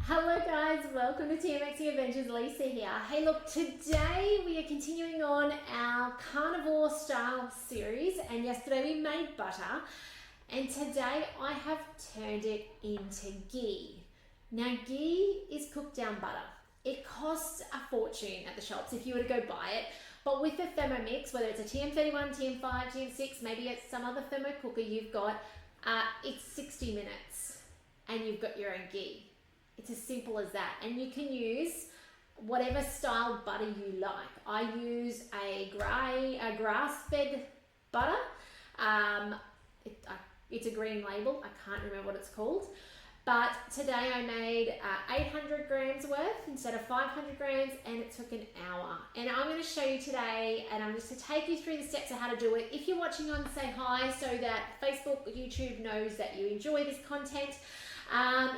Hello guys, welcome to Thermomix Adventures. Lisa here. Hey look, today we are continuing on our carnivore style series, and yesterday we made butter, and today I have turned it into ghee. Now ghee is cooked down butter. It costs a fortune at the shops if you were to go buy it, but with the Thermomix, whether it's a TM31, TM5, TM6, maybe it's some other thermo cooker you've got, it's 60 minutes and you've got your own ghee. It's as simple as that, and you can use whatever style butter you like. I use a grass-fed butter. It's a green label. I can't remember what it's called. But today I made 800 grams worth instead of 500 grams, and it took an hour. And I'm going to show you today, and I'm just going to take you through the steps of how to do it. If you're watching on, say hi so that Facebook, YouTube knows that you enjoy this content.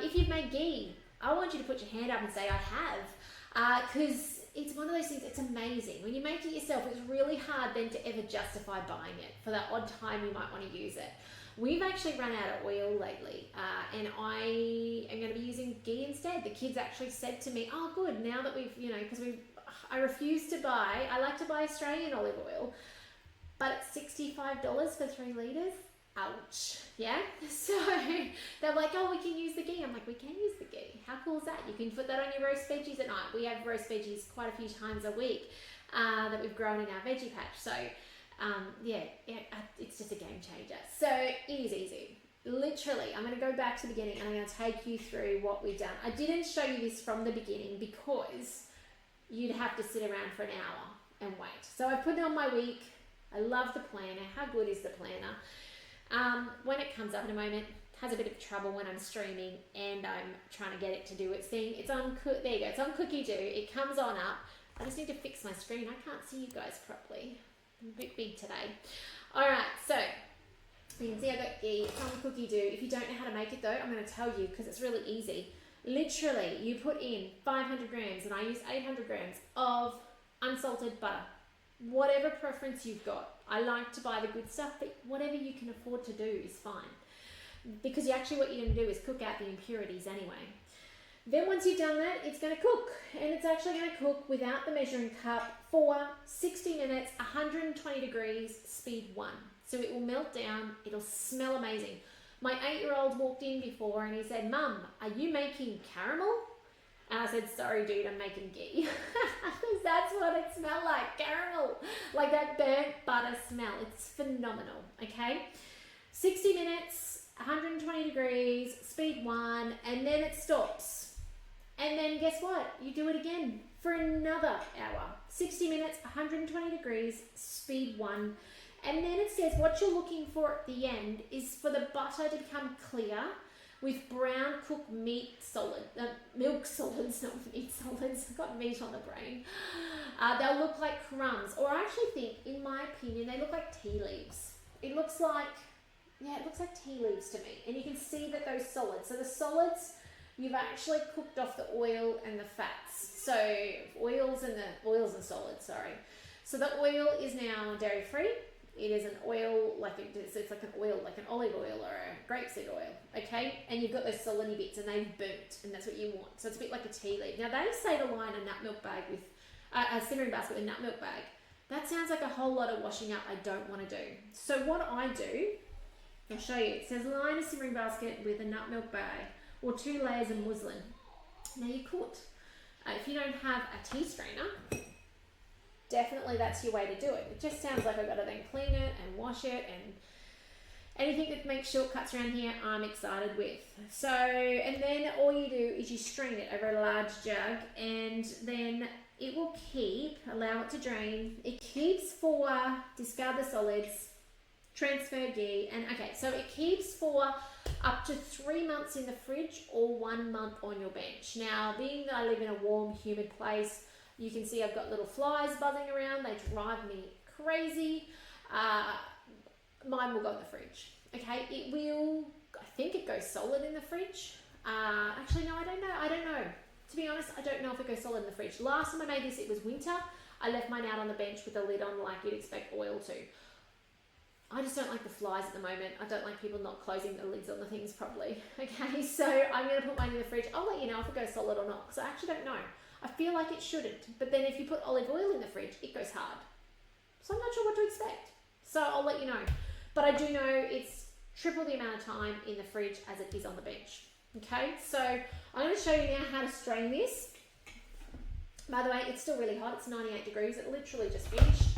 If you've made ghee, I want you to put your hand up and say I have, because it's one of those things, it's amazing. When you make it yourself, it's really hard then to ever justify buying it for that odd time you might want to use it. We've actually run out of oil lately, and I am going to be using ghee instead. The kids actually said to me, oh good, now that we've, because I refuse to buy, I like to buy Australian olive oil, but it's $65 for 3 litres. Ouch. Yeah, so they're like, oh, we can use the ghee. I'm like, we can use the ghee. How cool is that? You can put that on your roast veggies at night. We have roast veggies quite a few times a week that we've grown in our veggie patch. So it's just a game changer. So it is easy. Literally, I'm going to go back to the beginning and I'm going to take you through what we've done. I didn't show you this from the beginning because you'd have to sit around for an hour and wait. So I put it on my week. I love the planner. How good is the planner? When it comes up in a moment, has a bit of trouble when I'm streaming and I'm trying to get it to do its thing. It's on, there you go, it's on Cookie Do. It comes on up. I just need to fix my screen. I can't see you guys properly. I'm a bit big today. Alright, so you can see I got ghee. It's on Cookie Do. If you don't know how to make it though, I'm going to tell you because it's really easy. Literally, you put in 500 grams, and I use 800 grams of unsalted butter. Whatever preference you've got. I like to buy the good stuff, but whatever you can afford to do is fine. Because what you're going to do is cook out the impurities anyway. Then once you've done that, it's going to cook. And it's actually going to cook without the measuring cup for 60 minutes, 120 degrees, speed 1. So it will melt down. It'll smell amazing. My 8-year-old walked in before and he said, Mum, are you making caramel? And I said, sorry dude, I'm making ghee. Because that's what it smelled like, caramel. Like that burnt butter smell. It's phenomenal, okay? 60 minutes, 120 degrees, speed 1, and then it stops. And then guess what? You do it again for another hour. 60 minutes, 120 degrees, speed 1. And then it says what you're looking for at the end is for the butter to become clear, with brown cooked milk solids, not meat solids. I've got meat on the brain. They'll look like crumbs, or I actually think, in my opinion, they look like tea leaves. It looks like tea leaves to me. And you can see that those solids. So the solids, you've actually cooked off the oil and the fats. So oils and solids. Sorry. So the oil is now dairy free. It is an oil, it's like an oil, like an olive oil or a grapeseed oil, okay? And you've got those solid bits and they've burnt, and that's what you want. So it's a bit like a tea leaf. Now they say to line a nut milk bag with, a simmering basket with a nut milk bag. That sounds like a whole lot of washing up I don't want to do. So what I do, I'll show you. It says line a simmering basket with a nut milk bag or 2 layers of muslin. Now you could. If you don't have a tea strainer, definitely that's your way to do it. It just sounds like I've got to then clean it and wash it, and anything that makes shortcuts around here I'm excited with. So, and then all you do is you strain it over a large jug, and then it will allow it to drain. It keeps for, discard the solids, transfer ghee, and okay, so it keeps for up to 3 months in the fridge or 1 month on your bench. Now, being that I live in a warm, humid place, you can see I've got little flies buzzing around. They drive me crazy. Mine will go in the fridge. Okay, it will, I think it goes solid in the fridge. Actually, no, I don't know. To be honest, I don't know if it goes solid in the fridge. Last time I made this, it was winter. I left mine out on the bench with the lid on like you'd expect oil to. I just don't like the flies at the moment. I don't like people not closing the lids on the things properly. Okay, so I'm going to put mine in the fridge. I'll let you know if it goes solid or not, because I actually don't know. I feel like it shouldn't, but then if you put olive oil in the fridge, it goes hard. So I'm not sure what to expect. So I'll let you know. But I do know it's triple the amount of time in the fridge as it is on the bench. Okay, so I'm going to show you now how to strain this. By the way, it's still really hot. It's 98 degrees. It literally just finished.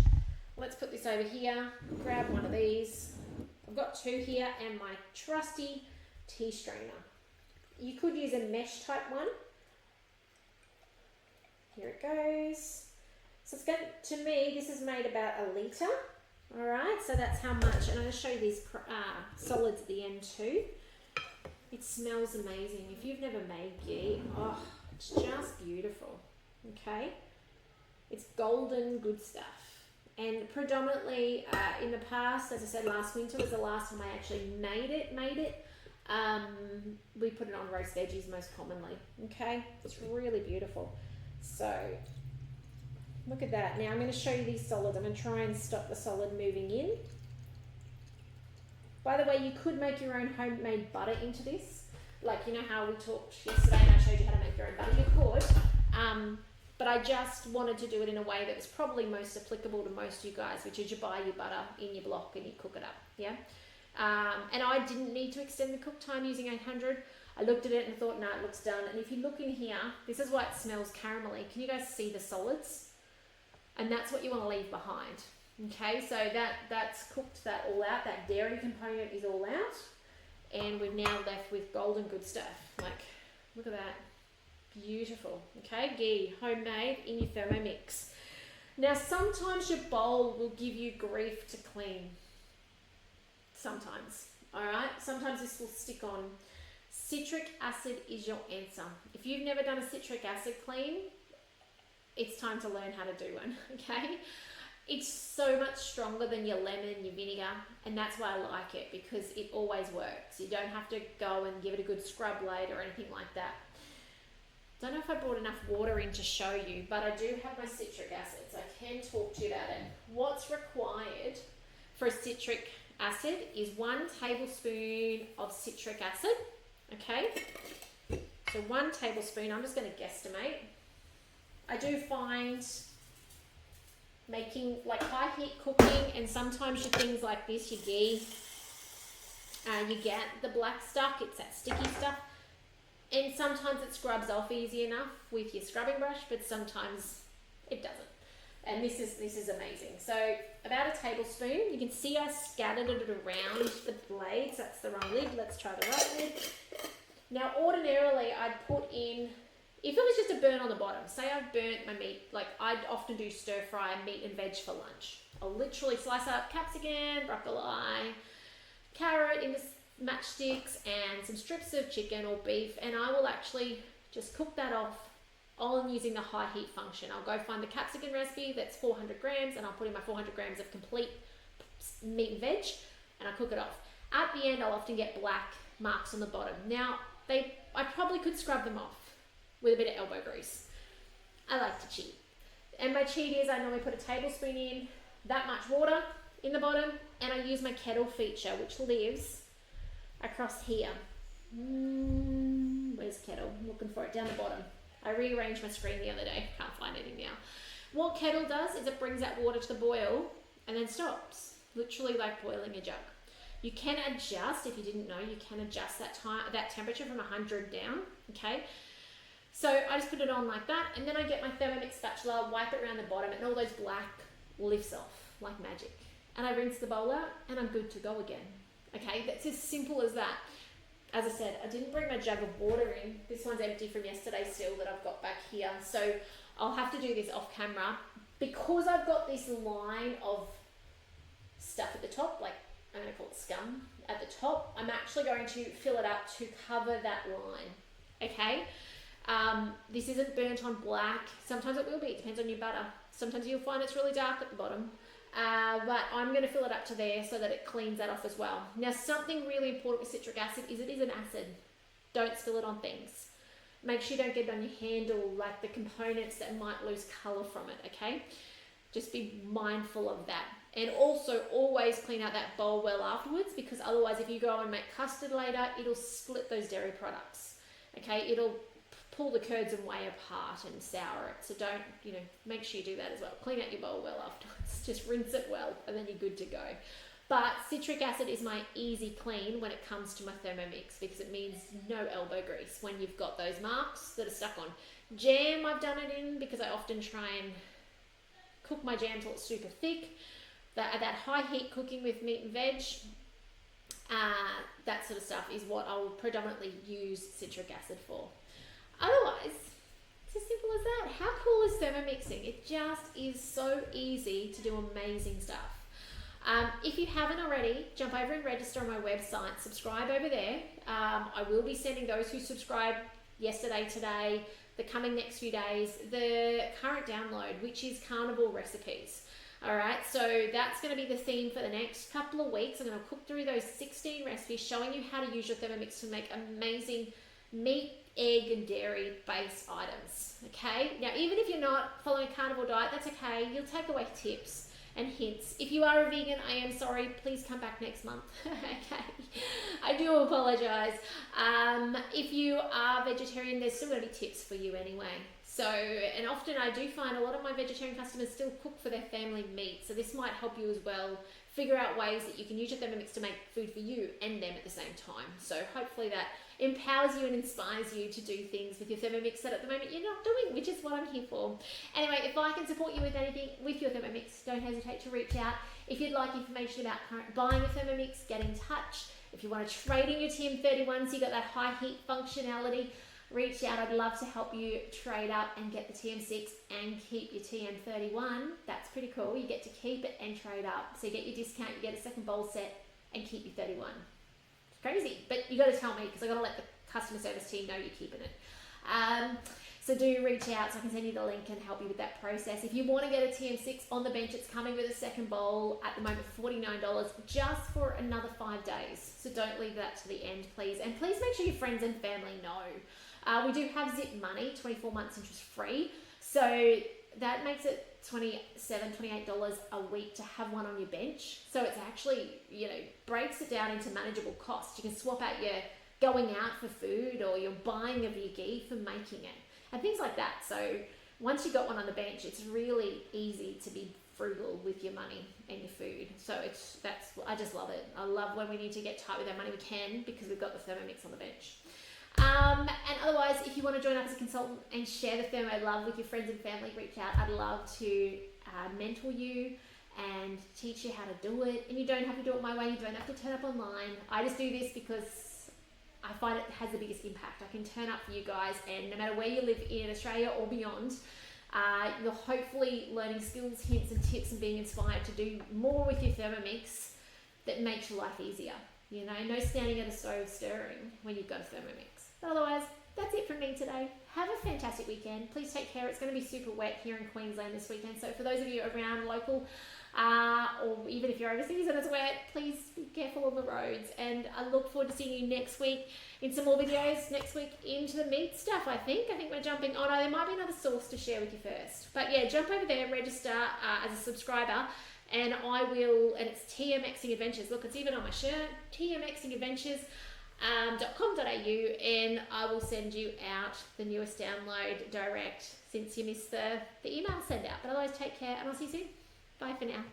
Let's put this over here. Grab one of these. I've got two here and my trusty tea strainer. You could use a mesh type one. Here it goes. So it's going to me, this is made about a litre. All right, so that's how much. And I'm going to show you these solids at the end too. It smells amazing. If you've never made ghee, oh, it's just beautiful. Okay, it's golden good stuff. And predominantly in the past, as I said, last winter was the last time I actually made it. We put it on roast veggies most commonly. Okay, it's really beautiful. So look at that. Now I'm going to show you these solids. I'm going to try and stop the solid moving in. By the way, you could make your own homemade butter into this. Like, you know how we talked yesterday and I showed you how to make your own butter? You could. But I just wanted to do it in a way that was probably most applicable to most of you guys, which is you buy your butter in your block and you cook it up, yeah? And I didn't need to extend the cook time using 800. I looked at it and thought, no, it looks done. And if you look in here, this is why it smells caramelly. Can you guys see the solids? And that's what you want to leave behind. Okay, so that's cooked that all out. That dairy component is all out. And we're now left with golden good stuff. Like, look at that. Beautiful. Okay, ghee, homemade in your Thermomix. Now, sometimes your bowl will give you grief to clean. Sometimes. All right, sometimes this will stick on. Citric acid is your answer. If you've never done a citric acid clean, it's time to learn how to do one. Okay, it's so much stronger than your lemon, your vinegar, and that's why I like it, because it always works. You don't have to go and give it a good scrub later or anything like that. Don't know if I brought enough water in to show you, but I do have my citric acid, so I can talk to you about it. What's required for a citric acid is 1 tablespoon of citric acid. Okay, so 1 tablespoon. I'm just going to guesstimate. I do find making like high heat cooking, and sometimes your things like this, your ghee, you get the black stuff. It's that sticky stuff. And sometimes it scrubs off easy enough with your scrubbing brush, but sometimes it doesn't. And this is amazing. So about a tablespoon. You can see I scattered it around the blades. That's the wrong lid. Let's try the right lid. Now ordinarily I'd put in, if it was just a burn on the bottom, say I've burnt my meat, like I'd often do stir fry meat and veg for lunch. I'll literally slice up capsicum, broccoli, carrot in the matchsticks and some strips of chicken or beef, and I will actually just cook that off on using the high heat function. I'll go find the capsicum recipe that's 400 grams and I'll put in my 400 grams of complete meat and veg and I cook it off. At the end I'll often get black marks on the bottom. Now I probably could scrub them off with a bit of elbow grease. I like to cheat. And my cheat is I normally put a tablespoon in, that much water in the bottom, and I use my kettle feature, which lives across here. Where's kettle? I'm looking for it down the bottom. I rearranged my screen the other day. Can't find anything now. What kettle does is it brings that water to the boil and then stops. Literally like boiling a jug. You can adjust, if you didn't know, you can adjust that temperature from 100 down, okay? So I just put it on like that, and then I get my Thermomix spatula, wipe it around the bottom, and all those black lifts off like magic. And I rinse the bowl out, and I'm good to go again. Okay, that's as simple as that. As I said, I didn't bring my jug of water in. This one's empty from yesterday still that I've got back here. So I'll have to do this off camera. Because I've got this line of stuff at the top, like I'm going to call it scum at the top, I'm actually going to fill it up to cover that line. Okay? This isn't burnt on black. Sometimes it will be. It depends on your butter. Sometimes you'll find it's really dark at the bottom. But I'm going to fill it up to there so that it cleans that off as well. Now, something really important with citric acid is it is an acid. Don't spill it on things. Make sure you don't get it on your handle, like the components that might lose colour from it, okay? Just be mindful of that. And also always clean out that bowl well afterwards, because otherwise if you go and make custard later, it'll split those dairy products. Okay, it'll pull the curds and whey apart and sour it. So don't, make sure you do that as well. Clean out your bowl well afterwards. Just rinse it well and then you're good to go. But citric acid is my easy clean when it comes to my Thermomix, because it means no elbow grease when you've got those marks that are stuck on. Jam I've done it in because I often try and cook my jam till it's super thick. That high heat cooking with meat and veg, that sort of stuff is what I will predominantly use citric acid for. Otherwise, it's as simple as that. How cool is Thermomixing? It just is so easy to do amazing stuff. If you haven't already, jump over and register on my website. Subscribe over there. I will be sending those who subscribed yesterday, today, the coming next few days, the current download, which is carnivore recipes. All right, so that's going to be the theme for the next couple of weeks. I'm going to cook through those 16 recipes, showing you how to use your Thermomix to make amazing meat, egg, and dairy based items. Okay, now even if you're not following a carnivore diet, that's okay. You'll take away tips and hints. If you are a vegan, I am sorry. Please come back next month. Okay, I do apologize. If you are vegetarian, there's still going to be tips for you anyway. So, and often I do find a lot of my vegetarian customers still cook for their family meat. So this might help you as well. Figure out ways that you can use your Thermomix to make food for you and them at the same time. So hopefully that empowers you and inspires you to do things with your Thermomix that at the moment you're not doing, which is what I'm here for. Anyway, if I can support you with anything with your Thermomix, don't hesitate to reach out. If you'd like information about buying a Thermomix, get in touch. If you want to trade in your TM31 so you got that high heat functionality, reach out. I'd love to help you trade up and get the TM6 and keep your TM31. That's pretty cool. You get to keep it and trade up. So you get your discount, you get a second bowl set and keep your 31. It's crazy, but you got to tell me because I got to let the customer service team know you're keeping it. So do reach out so I can send you the link and help you with that process. If you want to get a TM6 on the bench, it's coming with a second bowl at the moment for $49 just for another 5 days. So don't leave that to the end, please. And please make sure your friends and family know. We do have Zip Money, 24 months interest free. So that makes it $27, $28 a week to have one on your bench. So it's actually, breaks it down into manageable costs. You can swap out your going out for food or your buying of your ghee for making it and things like that. So once you've got one on the bench, it's really easy to be frugal with your money and your food. So I just love it. I love when we need to get tight with our money, we can, because we've got the Thermomix on the bench. And otherwise, if you want to join up as a consultant and share the Thermo love with your friends and family, reach out. I'd love to mentor you and teach you how to do it. And you don't have to do it my way. You don't have to turn up online. I just do this because I find it has the biggest impact. I can turn up for you guys, and no matter where you live in Australia or beyond, you're hopefully learning skills, hints and tips and being inspired to do more with your Thermomix that makes your life easier. No standing at a stove stirring when you've got a Thermomix. But otherwise, that's it from me today. Have a fantastic weekend. Please take care. It's going to be super wet here in Queensland this weekend. So for those of you around local, or even if you're overseas and it's wet, please be careful on the roads. And I look forward to seeing you next week in some more videos. Next week into the meat stuff, I think. We're jumping. Oh no, there might be another sauce to share with you first. But yeah, jump over there, register as a subscriber. And I will, and it's TMXing Adventures. Look, it's even on my shirt, tmxingadventures.com.au, and I will send you out the newest download direct since you missed the email send out. But otherwise, take care, and I'll see you soon. Bye for now.